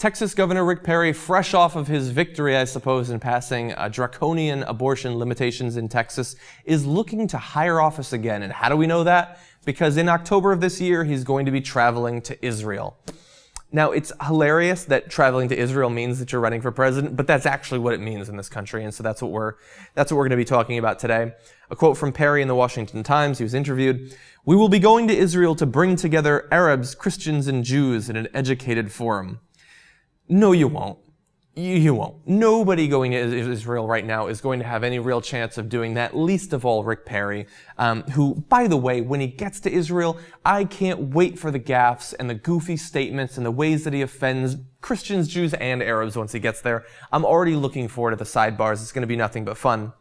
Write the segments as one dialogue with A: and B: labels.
A: Texas Governor Rick Perry, fresh off of his victory, I suppose, in passing draconian abortion limitations in Texas, is looking to higher office again. And how do we know that? Because in October of this year, he's going to be traveling to Israel. Now, it's hilarious that traveling to Israel means that you're running for president, but that's actually what it means in this country, and so that's what we're going to be talking about today. A quote from Perry in the Washington Times, he was interviewed, "We will be going to Israel to bring together Arabs, Christians, and Jews in an educated forum." No, you won't. You won't. Nobody going to Israel right now is going to have any real chance of doing that, least of all Rick Perry, who, by the way, when he gets to Israel, I can't wait for the gaffes and the goofy statements and the ways that he offends Christians, Jews, and Arabs once he gets there. I'm already looking forward to the sidebars. It's going to be nothing but fun.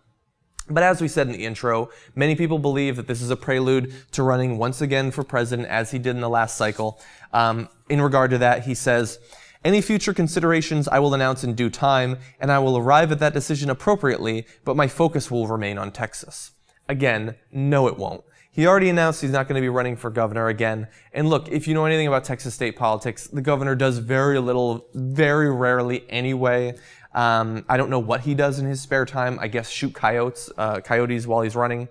A: But as we said in the intro, many people believe that this is a prelude to running once again for president, as he did in the last cycle. In regard to that, he says, "Any future considerations I will announce in due time, and I will arrive at that decision appropriately, but my focus will remain on Texas." Again, no it won't. He already announced he's not going to be running for governor again. And look, if you know anything about Texas state politics, the governor does very little, very rarely anyway. I don't know what he does in his spare time. I guess shoot coyotes while he's running.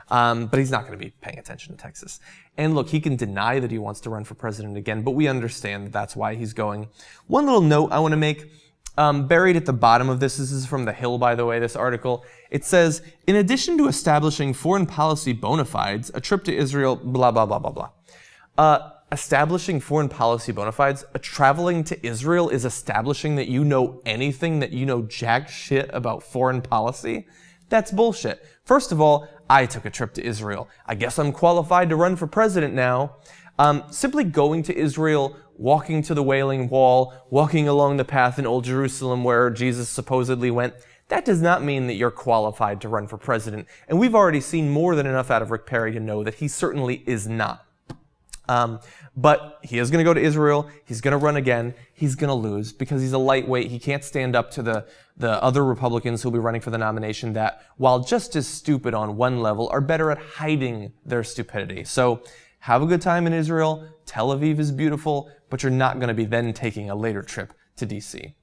A: But he's not going to be paying attention to Texas. And look, he can deny that he wants to run for president again, but we understand that that's why he's going. One little note I want to make, buried at the bottom of this is from The Hill, by the way, this article. It says, "In addition to establishing foreign policy bona fides, a trip to Israel, blah, blah, blah, blah, blah." Establishing foreign policy bona fides, traveling to Israel is establishing that you know anything, that you know jack shit about foreign policy? That's bullshit. First of all, I took a trip to Israel. I guess I'm qualified to run for president now. Simply going to Israel, walking to the Wailing Wall, walking along the path in Old Jerusalem where Jesus supposedly went, that does not mean that you're qualified to run for president. And we've already seen more than enough out of Rick Perry to know that he certainly is not. But he is going to go to Israel. He's going to run again. He's going to lose because he's a lightweight. He can't stand up to the other Republicans who'll be running for the nomination that, while just as stupid on one level, are better at hiding their stupidity. So have a good time in Israel. Tel Aviv is beautiful, but you're not going to be then taking a later trip to D.C.